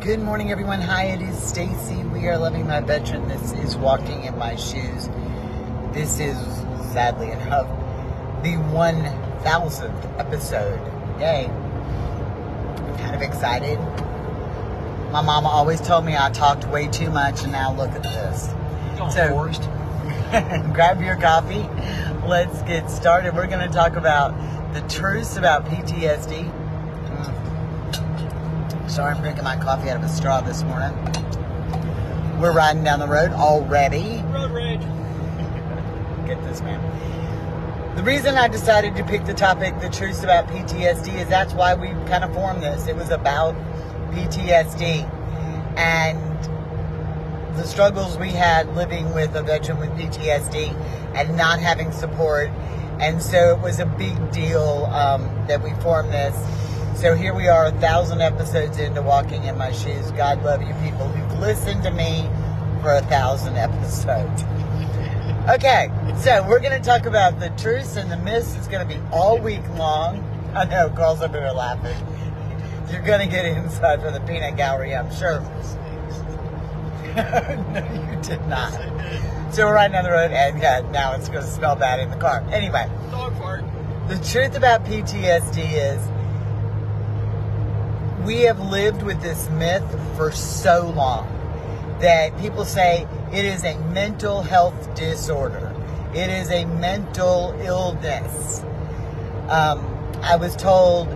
Good morning, everyone. Hi, it is Stacy. We are Loving My Veteran. This is Walking in My Shoes. This is, sadly enough, the 1000th episode. Yay. I'm kind of excited. My mama always told me I talked way too much, and now look at this. So, grab your coffee. Let's get started. We're going to talk about the truths about PTSD. Sorry, I'm drinking my coffee out of a straw this morning. We're riding down the road already. Road rage. Get this, man. The reason I decided to pick the topic, the truths about PTSD, is that's why we kind of formed this. It was about PTSD and the struggles we had living with a veteran with PTSD and not having support. And so it was a big deal that we formed this. So here we are, 1,000 episodes into Walking in My Shoes. God love you people who've listened to me for 1,000 episodes. Okay, so we're going to talk about the truths and the myths. It's going to be all week long. I know, girls up here are laughing. You're going to get inside for the peanut gallery, I'm sure. No, you did not. So we're riding down the road, and now it's going to smell bad in the car. Anyway, Dog fart. The truth about PTSD is we have lived with this myth for so long that people say it is a mental health disorder. It is a mental illness. I was told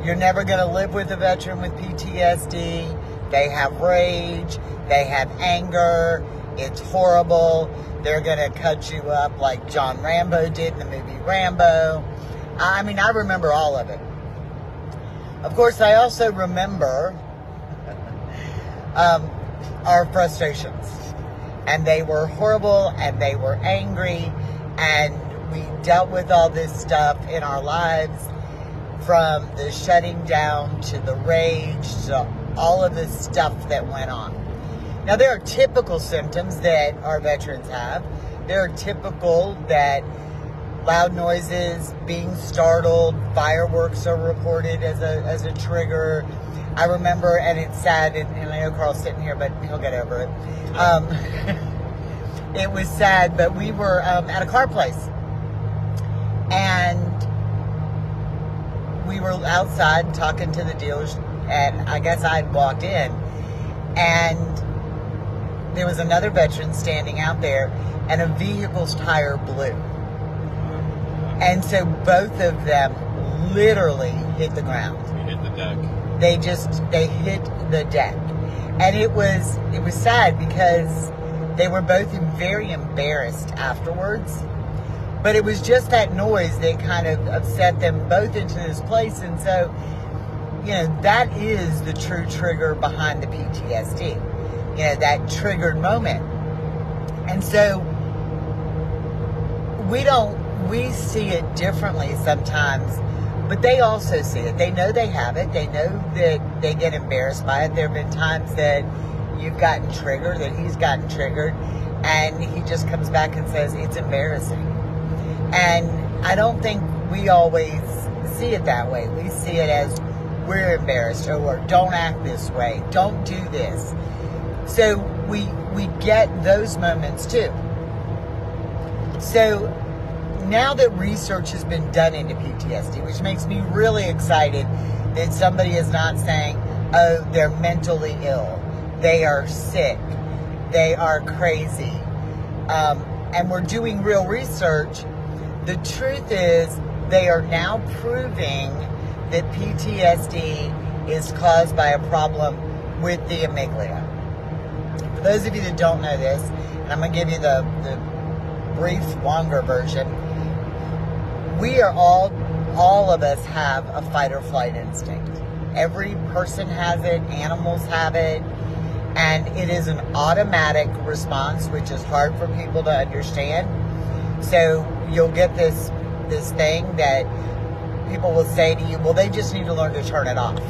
you're never going to live with a veteran with PTSD. They have rage. They have anger. It's horrible. They're going to cut you up like John Rambo did in the movie Rambo. I mean, I remember all of it. Of course, I also remember our frustrations. And they were horrible, and they were angry, and we dealt with all this stuff in our lives, from the shutting down to the rage to all of this stuff that went on. Now, there are typical symptoms that our veterans have. There are typical that loud noises, being startled, fireworks are reported as a trigger. I remember, and it's sad, and I know Carl's sitting here, but he'll get over it. It was sad, but we were at a car place, and we were outside talking to the dealers, and I guess I'd walked in, and there was another veteran standing out there, and a vehicle's tire blew. And so both of them literally hit the ground. We hit the deck. They hit the deck. And it was sad because they were both very embarrassed afterwards. But it was just that noise that kind of upset them both into this place. And so, that is the true trigger behind the PTSD. That triggered moment. And so we see it differently sometimes, but they also see it. They know they have it. They know that they get embarrassed by it. There have been times that you've gotten triggered, that he's gotten triggered, and he just comes back and says, it's embarrassing. And I don't think we always see it that way. We see it as we're embarrassed, or don't act this way, don't do this. So we get those moments too. So now that research has been done into PTSD, which makes me really excited that somebody is not saying, oh, they're mentally ill, they are sick, they are crazy, and we're doing real research. The truth is they are now proving that PTSD is caused by a problem with the amygdala. For those of you that don't know this, and I'm going to give you the brief, longer version, we are all of us have a fight or flight instinct. Every person has it, animals have it, and it is an automatic response, which is hard for people to understand. So you'll get this thing that people will say to you, well, they just need to learn to turn it off.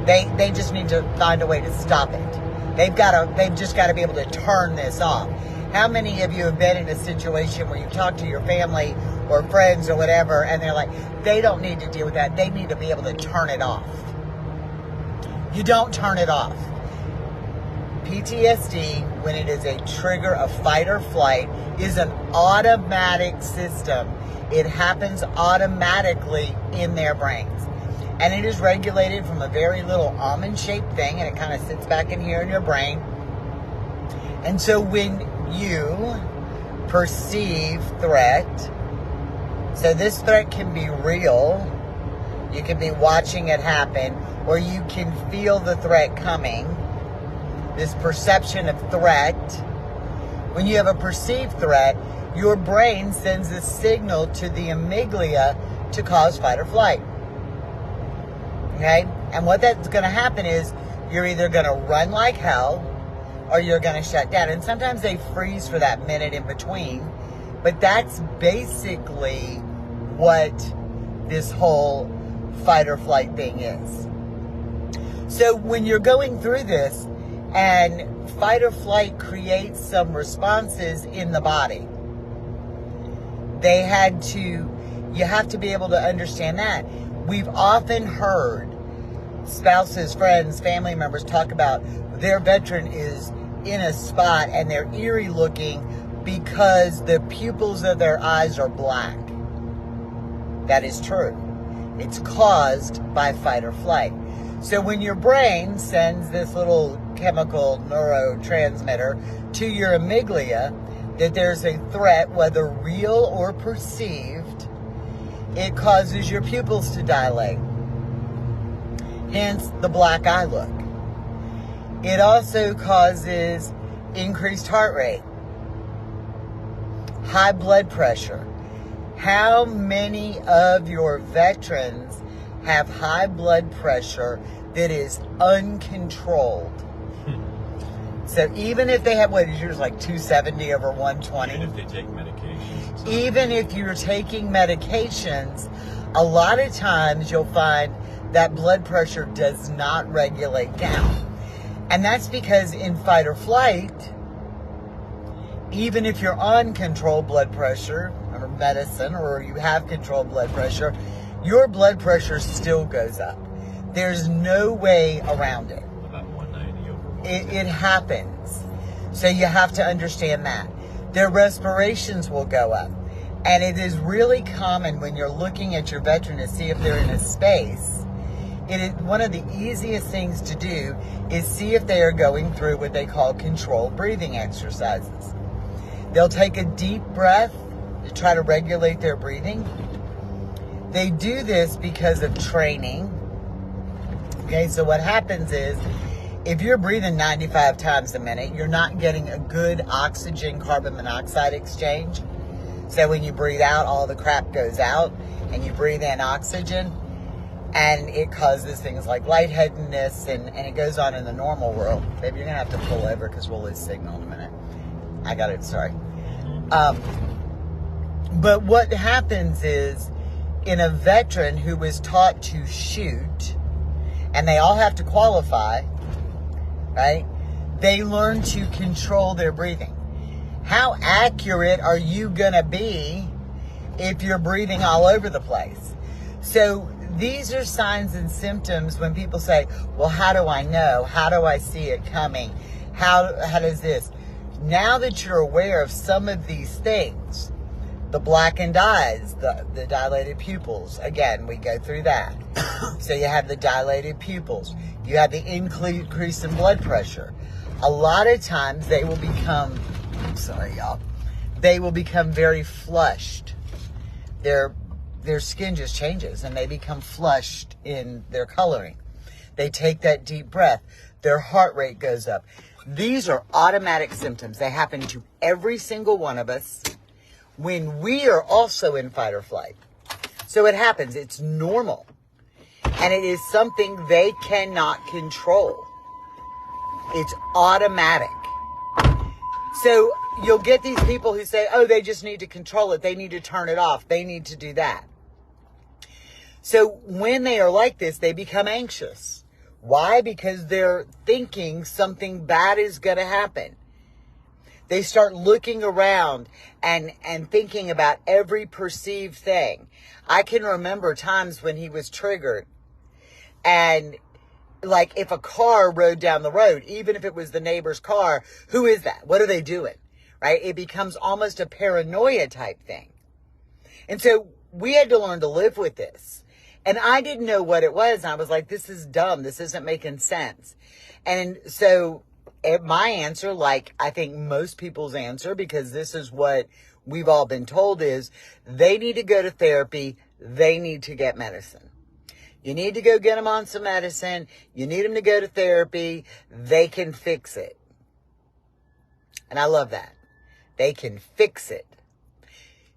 They just need to find a way to stop it. They've just got to be able to turn this off. How many of you have been in a situation where you talk to your family or friends or whatever, and they're like, they don't need to deal with that. They need to be able to turn it off. You don't turn it off. PTSD, when it is a trigger of fight or flight, is an automatic system. It happens automatically in their brains. And it is regulated from a very little almond-shaped thing, and it kind of sits back in here in your brain. And so when you perceive threat, so this threat can be real, you can be watching it happen, or you can feel the threat coming, this perception of threat. When you have a perceived threat, your brain sends a signal to the amygdala to cause fight or flight. Okay? And what that's going to happen is you're either going to run like hell or you're going to shut down. And sometimes they freeze for that minute in between. But that's basically what this whole fight or flight thing is. So when you're going through this and fight or flight creates some responses in the body, you have to be able to understand that. We've often heard spouses, friends, family members talk about their veteran is in a spot and they're eerie looking because the pupils of their eyes are black. That is true. It's caused by fight or flight. So when your brain sends this little chemical neurotransmitter to your amygdala that there's a threat, whether real or perceived, it causes your pupils to dilate. Hence the black eye look. It also causes increased heart rate, high blood pressure. How many of your veterans have high blood pressure that is uncontrolled? So even if they have, what is yours, like 270 over 120? Even if they take medications. Even if you're taking medications, a lot of times you'll find that blood pressure does not regulate down. And that's because in fight or flight, even if you're on controlled blood pressure or medicine, or you have controlled blood pressure, your blood pressure still goes up. There's no way around it. About 190 over 110. It happens. So you have to understand that. Their respirations will go up. And it is really common when you're looking at your veteran to see if they're in a space. It is one of the easiest things to do is see if they are going through what they call controlled breathing exercises. They'll take a deep breath to try to regulate their breathing. They do this because of training. Okay, so what happens is if you're breathing 95 times a minute, you're not getting a good oxygen carbon monoxide exchange. So when you breathe out, all the crap goes out and you breathe in oxygen, and it causes things like lightheadedness, and it goes on in the normal world. Maybe you're going to have to pull over because we'll lose signal in a minute. I got it, sorry. But what happens is in a veteran who was taught to shoot, and they all have to qualify, right? They learn to control their breathing. How accurate are you going to be if you're breathing all over the place? So these are signs and symptoms when people say, well, how do I know? How do I see it coming? How does this? Now that you're aware of some of these things, the blackened eyes, the dilated pupils, again, we go through that. So you have the dilated pupils. You have the increase in blood pressure. A lot of times they will become, sorry y'all, they will become very flushed. Their skin just changes and they become flushed in their coloring. They take that deep breath. Their heart rate goes up. These are automatic symptoms. They happen to every single one of us when we are also in fight or flight. So it happens. It's normal. And it is something they cannot control. It's automatic. So you'll get these people who say, oh, they just need to control it. They need to turn it off. They need to do that. So when they are like this, they become anxious. Why? Because they're thinking something bad is going to happen. They start looking around and thinking about every perceived thing. I can remember times when he was triggered and like if a car rode down the road, even if it was the neighbor's car, who is that? What are they doing? Right? It becomes almost a paranoia type thing. And so we had to learn to live with this. And I didn't know what it was. I was like, this is dumb. This isn't making sense. And so my answer, like I think most people's answer, because this is what we've all been told, is they need to go to therapy. They need to get medicine. You need to go get them on some medicine. You need them to go to therapy. They can fix it. And I love that. They can fix it.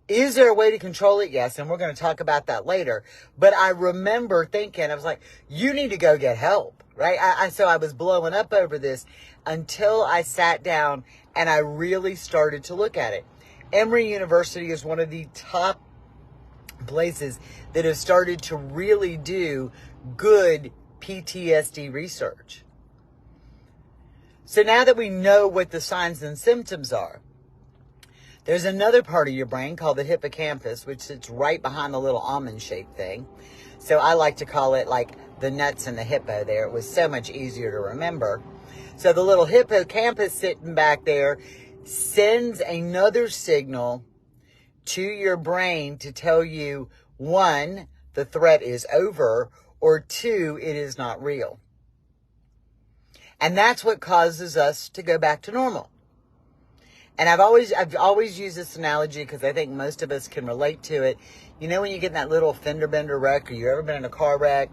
Is there a way to control it? Yes. And we're going to talk about that later. But I remember thinking, I was like, you need to go get help, right? So I was blowing up over this until I sat down and I really started to look at it. Emory University is one of the top places that have started to really do good PTSD research. So now that we know what the signs and symptoms are, there's another part of your brain called the hippocampus, which sits right behind the little almond-shaped thing. So I like to call it like the nuts and the hippo there. It was so much easier to remember. So the little hippocampus sitting back there sends another signal to your brain to tell you, one, the threat is over, or two, it is not real. And that's what causes us to go back to normal. And I've always used this analogy because I think most of us can relate to it. You know when you get in that little fender bender wreck, or you've ever been in a car wreck,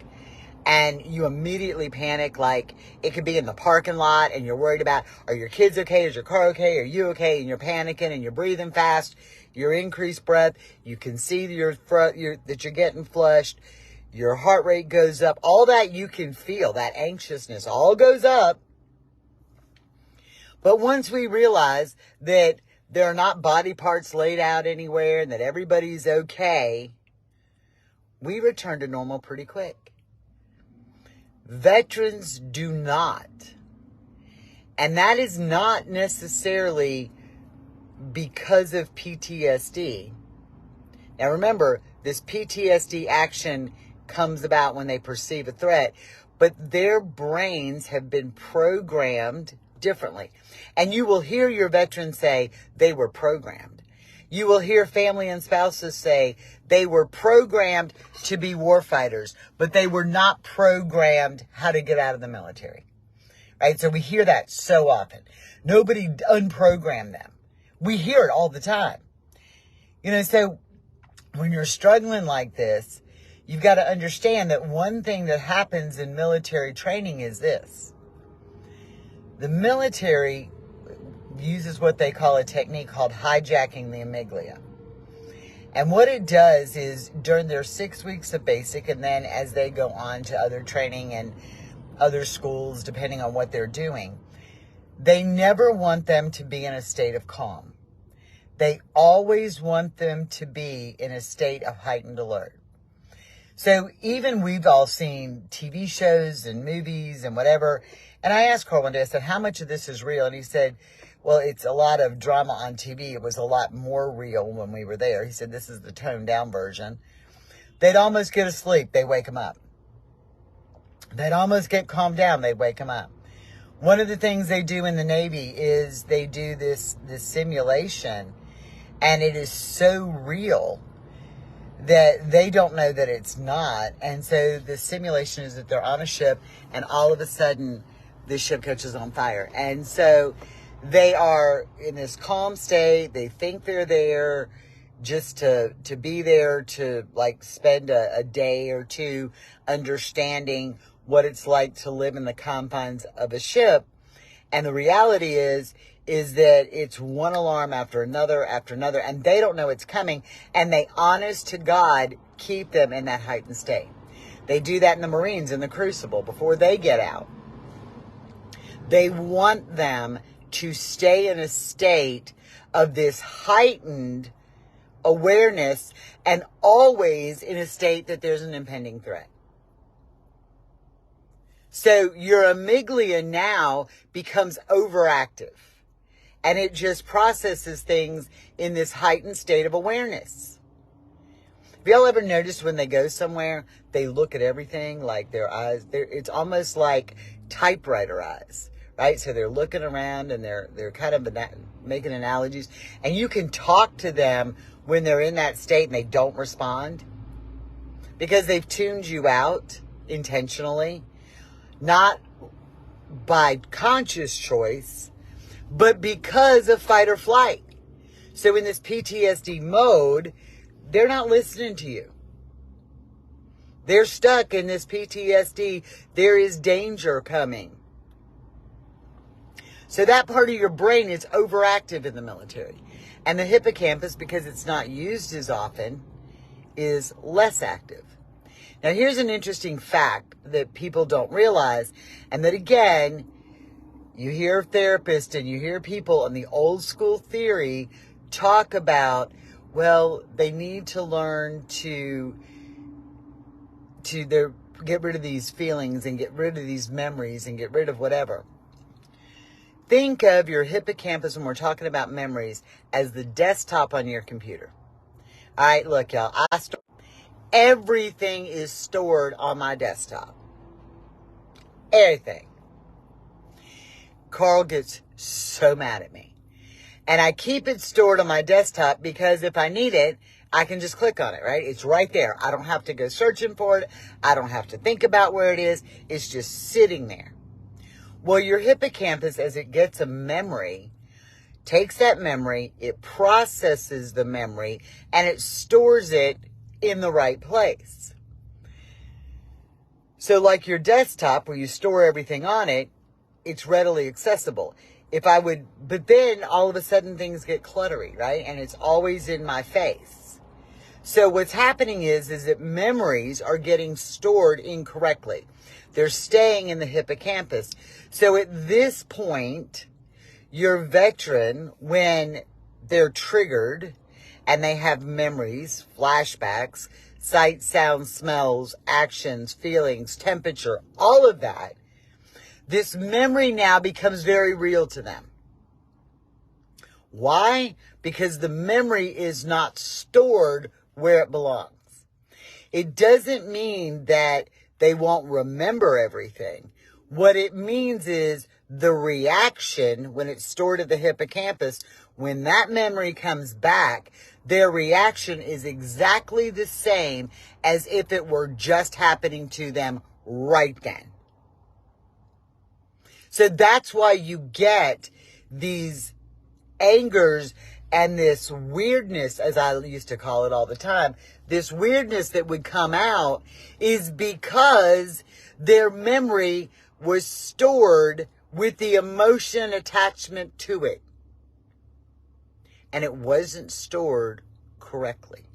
and you immediately panic, like it could be in the parking lot and you're worried about, are your kids okay? Is your car okay? Are you okay? And you're panicking and you're breathing fast. Your increased breath. You can see that you're getting flushed. Your heart rate goes up. All that you can feel, that anxiousness all goes up. But once we realize that there are not body parts laid out anywhere and that everybody's okay, we return to normal pretty quick. Veterans do not. And that is not necessarily because of PTSD. Now remember, this PTSD action comes about when they perceive a threat, but their brains have been programmed differently. And you will hear your veterans say they were programmed. You will hear family and spouses say they were programmed to be warfighters, but they were not programmed how to get out of the military. Right? So we hear that so often. Nobody unprogrammed them. We hear it all the time. You know, so when you're struggling like this, you've got to understand that one thing that happens in military training is this. The military uses what they call a technique called hijacking the amygdala. And what it does is during their 6 weeks of basic, and then as they go on to other training and other schools, depending on what they're doing, they never want them to be in a state of calm. They always want them to be in a state of heightened alert. So even we've all seen TV shows and movies and whatever. And I asked Carl one day, I said, how much of this is real? And he said, well, it's a lot of drama on TV. It was a lot more real when we were there. He said, this is the toned down version. They'd almost get asleep. They wake them up. They'd almost get calmed down. They'd wake them up. One of the things they do in the Navy is they do this simulation, and it is so real that they don't know that it's not. And so the simulation is that they're on a ship, and all of a sudden the ship catches on fire. And so they are in this calm state. They think they're there just to be there, to like spend a day or two understanding what it's like to live in the confines of a ship. And the reality is that it's one alarm after another, and they don't know it's coming, and they, honest to God, keep them in that heightened state. They do that in the Marines, in the Crucible, before they get out. They want them to stay in a state of this heightened awareness, and always in a state that there's an impending threat. So your amygdala now becomes overactive, and it just processes things in this heightened state of awareness. Have y'all ever noticed when they go somewhere, they look at everything, like their eyes, it's almost like typewriter eyes, right? So they're looking around and they're kind of making analogies. And you can talk to them when they're in that state and they don't respond because they've tuned you out intentionally, not by conscious choice, but because of fight or flight. So in this PTSD mode, they're not listening to you. They're stuck in this PTSD. There is danger coming. So that part of your brain is overactive in the military. And the hippocampus, because it's not used as often, is less active. Now, here's an interesting fact that people don't realize, and that, again, you hear therapists and you hear people in the old school theory talk about, well, they need to learn to get rid of these feelings and get rid of these memories and get rid of whatever. Think of your hippocampus, when we're talking about memories, as the desktop on your computer. All right, look, y'all, everything is stored on my desktop. Everything. Carl gets so mad at me. And I keep it stored on my desktop because if I need it, I can just click on it, right? It's right there. I don't have to go searching for it. I don't have to think about where it is. It's just sitting there. Well, your hippocampus, as it gets a memory, takes that memory, it processes the memory, and it stores it in the right place. So like your desktop, where you store everything on it, it's readily accessible. But then all of a sudden things get cluttery, right? And it's always in my face. So what's happening is that memories are getting stored incorrectly. They're staying in the hippocampus. So at this point, your veteran, when they're triggered and they have memories, flashbacks, sight, sound, smells, actions, feelings, temperature, all of that, this memory now becomes very real to them. Why? Because the memory is not stored where it belongs. It doesn't mean that they won't remember everything. What it means is the reaction, when it's stored at the hippocampus, when that memory comes back, their reaction is exactly the same as if it were just happening to them right then. So that's why you get these angers and this weirdness, as I used to call it all the time, this weirdness that would come out is because their memory was stored with the emotion attachment to it. And it wasn't stored correctly.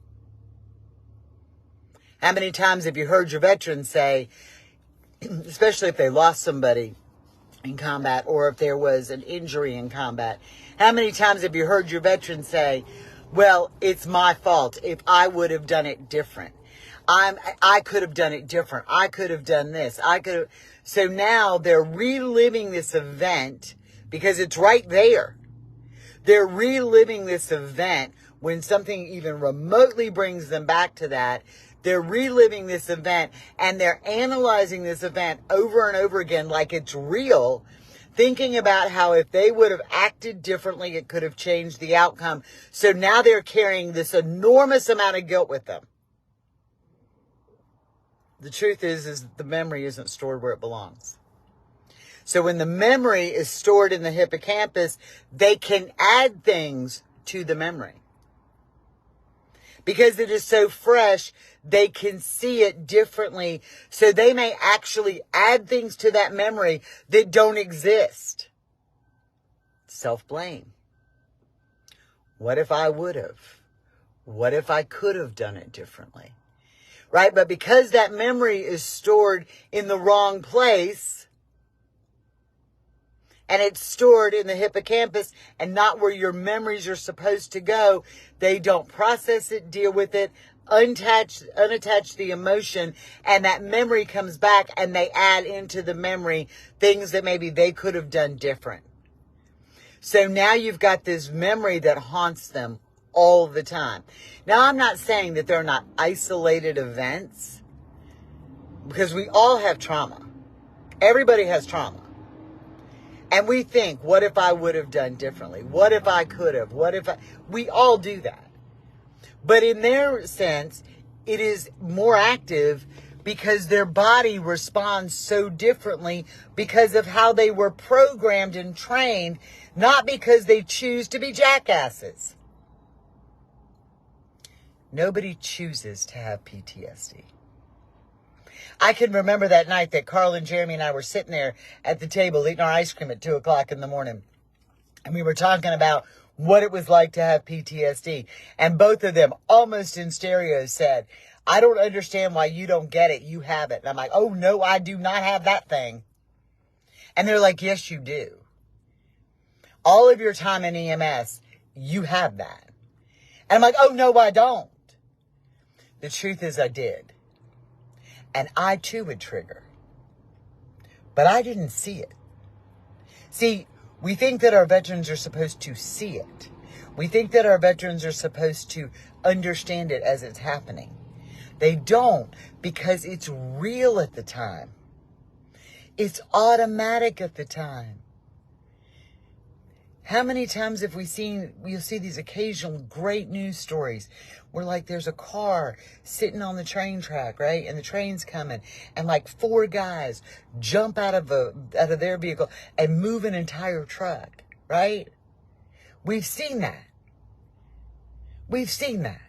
How many times have you heard your veterans say, especially if they lost somebody in combat or if there was an injury in combat, how many times have you heard your veterans say, well, it's my fault. If I would have done it different. I could have done it different. I could have done this. So now they're reliving this event because it's right there. They're reliving this event when something even remotely brings them back to that. They're reliving this event and they're analyzing this event over and over again like it's real, thinking about how if they would have acted differently, it could have changed the outcome. So now they're carrying this enormous amount of guilt with them. The truth is the memory isn't stored where it belongs. So when the memory is stored in the hippocampus, they can add things to the memory. Because it is so fresh, they can see it differently. So they may actually add things to that memory that don't exist. Self-blame. What if I would have? What if I could have done it differently? Right? But because that memory is stored in the wrong place, and it's stored in the hippocampus and not where your memories are supposed to go, they don't process it, deal with it, unattach the emotion, and that memory comes back and they add into the memory things that maybe they could have done different. So now you've got this memory that haunts them all the time. Now, I'm not saying that they're not isolated events, because we all have trauma. Everybody has trauma. And we think, what if I would have done differently? What if I could have? We all do that. But in their sense, it is more active because their body responds so differently because of how they were programmed and trained, not because they choose to be jackasses. Nobody chooses to have PTSD. I can remember that night that Carl and Jeremy and I were sitting there at the table eating our ice cream at 2 o'clock in the morning. And we were talking about what it was like to have PTSD. And both of them, almost in stereo, said, I don't understand why you don't get it. You have it. And I'm like, oh, no, I do not have that thing. And they're like, yes, you do. All of your time in EMS, you have that. And I'm like, oh, no, I don't. The truth is I did. And I too would trigger. But I didn't see it. See, we think that our veterans are supposed to see it. We think that our veterans are supposed to understand it as it's happening. They don't, because it's real at the time. It's automatic at the time. How many times have we'll see these occasional great news stories where like there's a car sitting on the train track, right? And the train's coming and like 4 guys jump out of their vehicle and move an entire truck, right? We've seen that. We've seen that.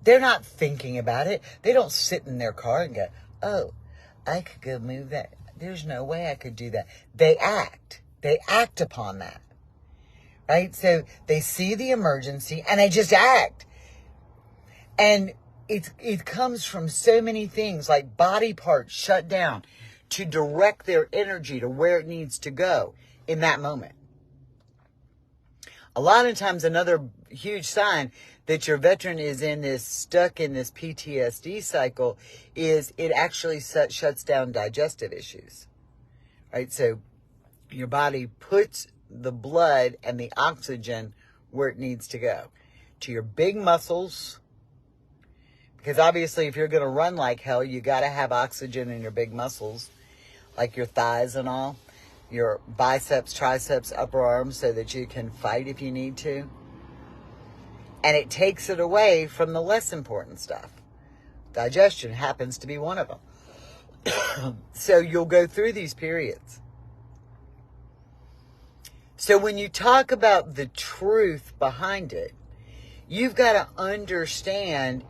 They're not thinking about it. They don't sit in their car and go, oh, I could go move that. There's no way I could do that. They act. They act upon that. Right? So they see the emergency and they just act. And it comes from so many things, like body parts shut down to direct their energy to where it needs to go in that moment. A lot of times, another huge sign that your veteran is stuck in this PTSD cycle is it actually shuts down digestive issues, right? So your body puts the blood and the oxygen where it needs to go, to your big muscles, because obviously if you're going to run like hell, you got to have oxygen in your big muscles, like your thighs and all, your biceps, triceps, upper arms, so that you can fight if you need to. And it takes it away from the less important stuff. Digestion happens to be one of them. So you'll go through these periods. So when you talk about the truth behind it, you've got to understand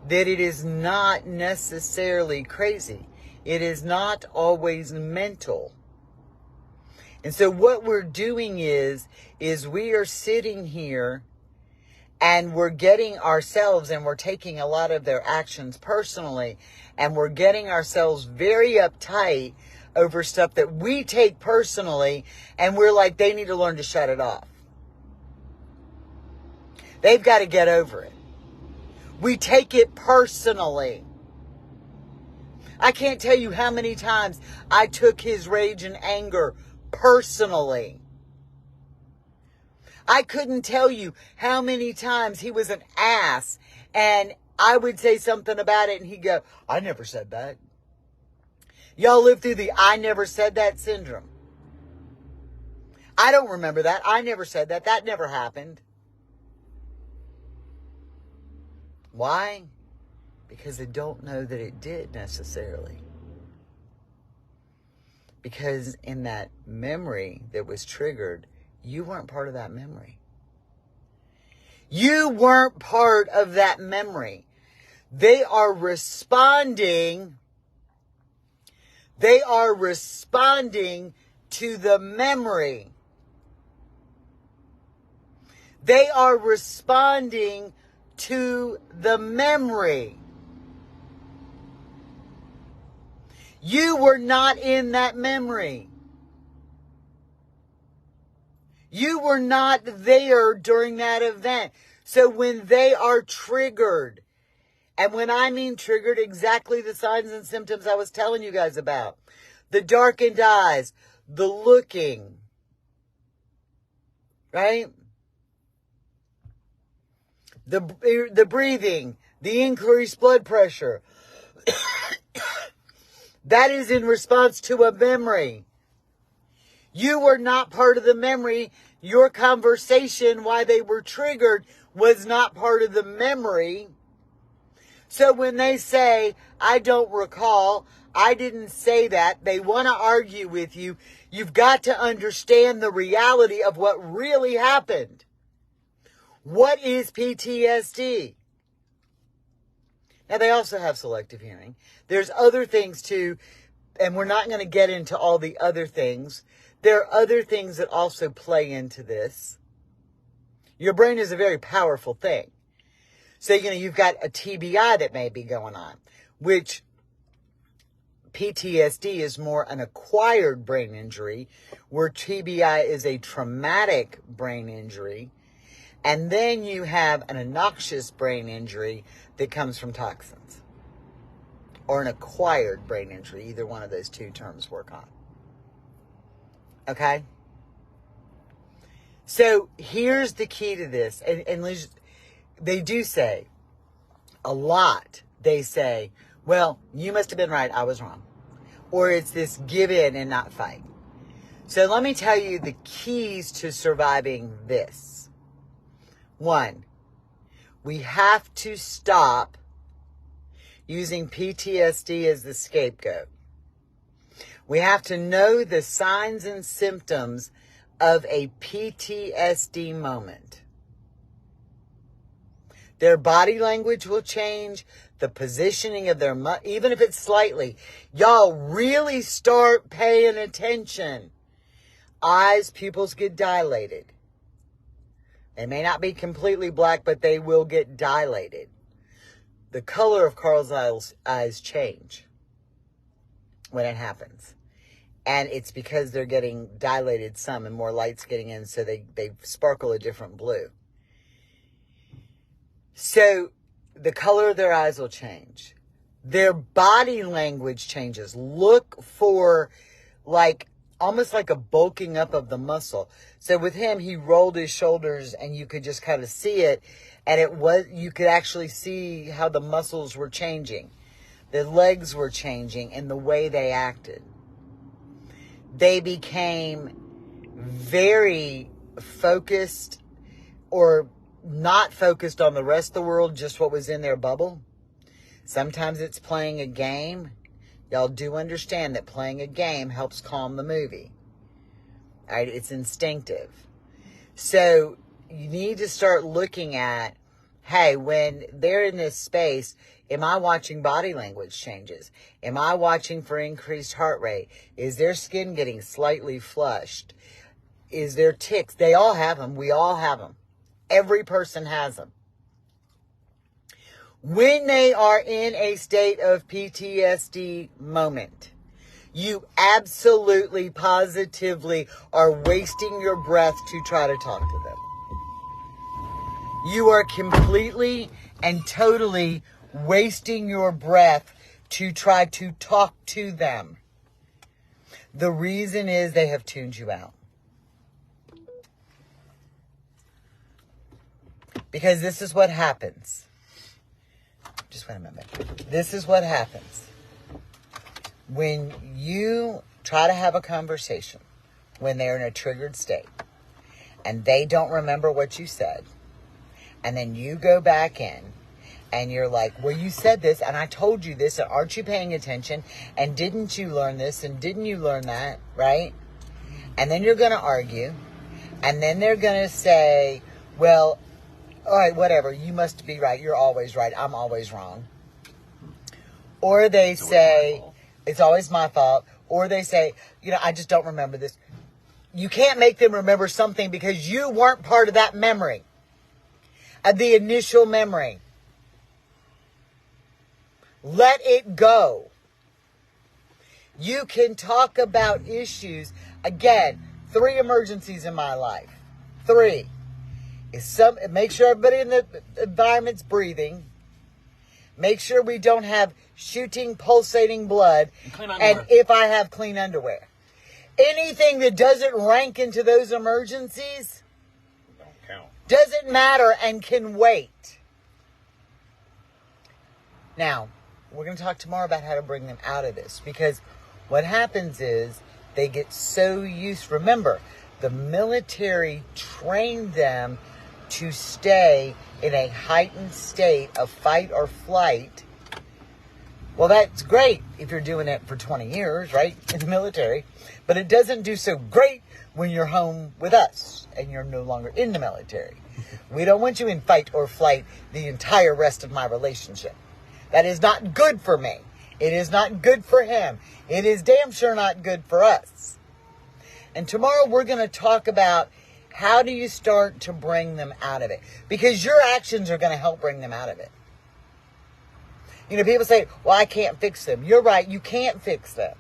that it is not necessarily crazy. It is not always mental. And so what we're doing is we are sitting here and we're getting ourselves, and we're taking a lot of their actions personally, and we're getting ourselves very uptight over stuff that we take personally, and we're like, they need to learn to shut it off. They've got to get over it. We take it personally. I can't tell you how many times I took his rage and anger personally. I couldn't tell you how many times he was an ass and I would say something about it and he'd go, I never said that. Y'all live through the I never said that syndrome. I don't remember that. I never said that. That never happened. Why? Because they don't know that it did necessarily. Because in that memory that was triggered, you weren't part of that memory. You weren't part of that memory. They are responding. They are responding to the memory. They are responding to the memory. You were not in that memory. You were not there during that event. So when they are triggered, and when I mean triggered, exactly the signs and symptoms I was telling you guys about. The darkened eyes, the looking, right? the breathing, the increased blood pressure. That is in response to a memory. You were not part of the memory. Your conversation, why they were triggered, was not part of the memory. So when they say, I don't recall, I didn't say that, they want to argue with you, you've got to understand the reality of what really happened. What is PTSD? Now, they also have selective hearing. There's other things too, and we're not going to get into all the other things. There are other things that also play into this. Your brain is a very powerful thing. So, you've got a TBI that may be going on, which PTSD is more an acquired brain injury, where TBI is a traumatic brain injury. And then you have an innoxious brain injury that comes from toxins, or an acquired brain injury. Either one of those two terms work on. Okay? So here's the key to this. And they do say a lot. They say, well, you must have been right, I was wrong. Or it's this give in and not fight. So let me tell you the keys to surviving this. 1, we have to stop using PTSD as the scapegoat. We have to know the signs and symptoms of a PTSD moment. Their body language will change, the positioning of their even if it's slightly. Y'all really start paying attention. Eyes, pupils get dilated. They may not be completely black, but they will get dilated. The color of Carl's eyes change when it happens. And it's because they're getting dilated some and more light's getting in, so they sparkle a different blue. So the color of their eyes will change. Their body language changes. Look for almost like a bulking up of the muscle. So with him, he rolled his shoulders and you could just kind of see it. And you could actually see how the muscles were changing. The legs were changing and the way they acted. They became very focused, or not focused on the rest of the world, just what was in their bubble. Sometimes it's playing a game. Y'all do understand that playing a game helps calm the movie. All right, it's instinctive. So you need to start looking at, hey, when they're in this space, am I watching body language changes? Am I watching for increased heart rate? Is their skin getting slightly flushed? Is there tics? They all have them. We all have them. Every person has them. When they are in a state of PTSD moment, you absolutely, positively are wasting your breath to try to talk to them. You are completely and totally wasting your breath to try to talk to them. The reason is they have tuned you out. Because this is what happens. Just wait a minute. This is what happens. When you try to have a conversation, when they're in a triggered state, and they don't remember what you said, and then you go back in, and you're like, well, you said this, and I told you this, and aren't you paying attention? And didn't you learn this, and didn't you learn that, right? And then you're going to argue, and then they're going to say, well, all right, whatever, you must be right. You're always right. I'm always wrong. Or they say, it's always my fault. Or they say, I just don't remember this. You can't make them remember something because you weren't part of that memory, of the initial memory. Let it go. You can talk about issues. Again, 3 emergencies in my life. 3. Make sure everybody in the environment's breathing. Make sure we don't have shooting, pulsating blood. And if I have clean underwear. Anything that doesn't rank into those emergencies don't count. doesn't matter and can wait. Now, we're going to talk tomorrow about how to bring them out of this, because what happens is they get so used. Remember, the military trained them to stay in a heightened state of fight or flight. Well, that's great if you're doing it for 20 years, right, in the military. But it doesn't do so great when you're home with us and you're no longer in the military. We don't want you in fight or flight the entire rest of my relationship. That is not good for me. It is not good for him. It is damn sure not good for us. And tomorrow we're going to talk about how do you start to bring them out of it? Because your actions are going to help bring them out of it. You know, people say, well, I can't fix them. You're right, you can't fix them.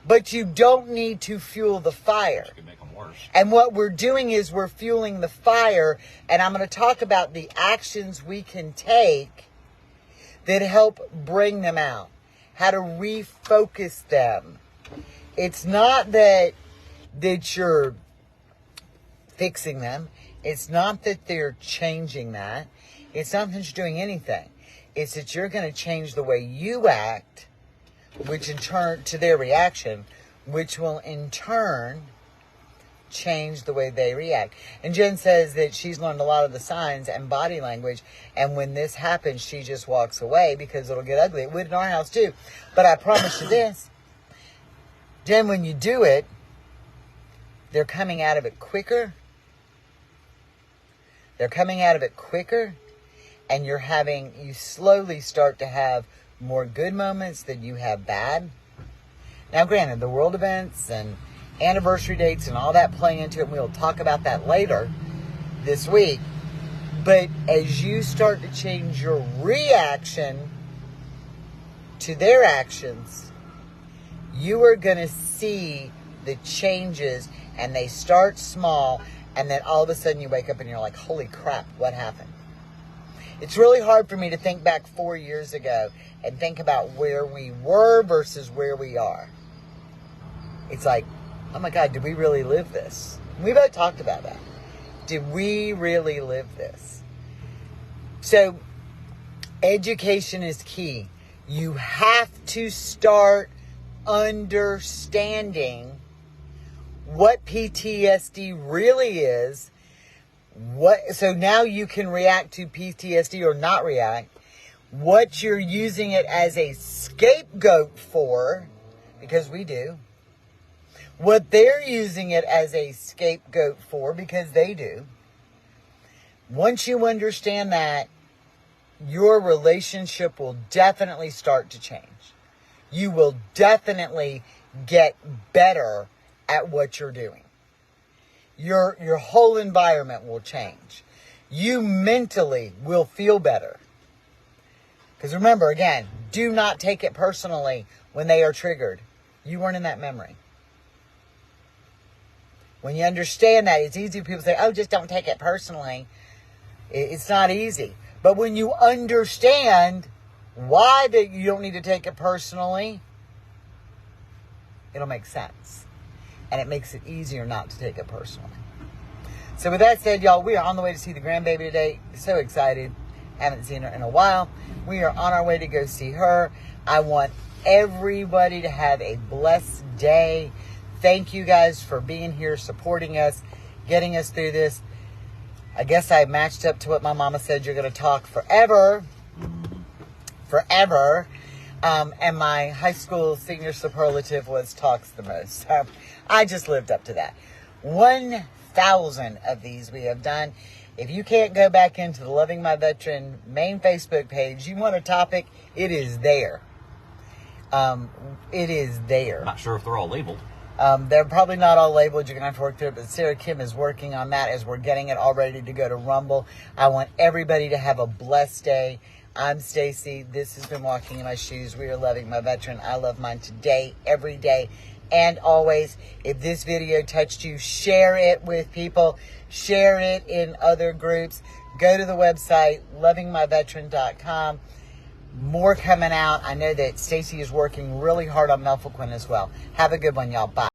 But you don't need to fuel the fire. Which could make them worse. And what we're doing is we're fueling the fire. And I'm going to talk about the actions we can take that help bring them out. How to refocus them. It's not that you're fixing them. It's not that they're changing that. It's not that you're doing anything. It's that you're going to change the way you act, which in turn to their reaction, which will in turn change the way they react. And Jen says that she's learned a lot of the signs and body language, and when this happens, she just walks away because it'll get ugly. It would in our house too. But I promise you this, Jen, when you do it, they're coming out of it quicker. They're coming out of it quicker. And you slowly start to have more good moments than you have bad. Now, granted, the world events and anniversary dates and all that play into it, and we'll talk about that later this week. But as you start to change your reaction to their actions, you are going to see the changes, and they start small, and then all of a sudden you wake up and you're like, holy crap, what happened? It's really hard for me to think back 4 years ago and think about where we were versus where we are. It's like, oh my God, did we really live this? We both talked about that. Did we really live this? So, education is key. You have to start understanding what PTSD really is. So now you can react to PTSD or not react. What you're using it as a scapegoat for, because we do. What they're using it as a scapegoat for, because they do. Once you understand that, your relationship will definitely start to change. You will definitely get better at what you're doing. Your whole environment will change. You mentally will feel better. Because remember, again, do not take it personally when they are triggered. You weren't in that memory. When you understand that, it's easy for people to say, oh, just don't take it personally. It's not easy. But when you understand why that you don't need to take it personally, it'll make sense. And it makes it easier not to take it personally. So with that said, y'all, we are on the way to see the grandbaby today. So excited. Haven't seen her in a while. We are on our way to go see her. I want everybody to have a blessed day. Thank you guys for being here, supporting us, getting us through this. I guess I matched up to what my mama said. You're going to talk forever. Forever. And my high school senior superlative was talks the most. So I just lived up to that. 1,000 of these we have done. If you can't go back into the Loving My Veteran main Facebook page, you want a topic, it is there. It is there. Not sure if they're all labeled. They're probably not all labeled. You're going to have to work through it. But Sarah Kim is working on that as we're getting it all ready to go to Rumble. I want everybody to have a blessed day. I'm Stacy. This has been Walking in My Shoes. We are Loving My Veteran. I love mine today, every day, and always. If this video touched you, share it with people. Share it in other groups. Go to the website, lovingmyveteran.com. More coming out. I know that Stacy is working really hard on Melphaquin as well. Have a good one, y'all. Bye.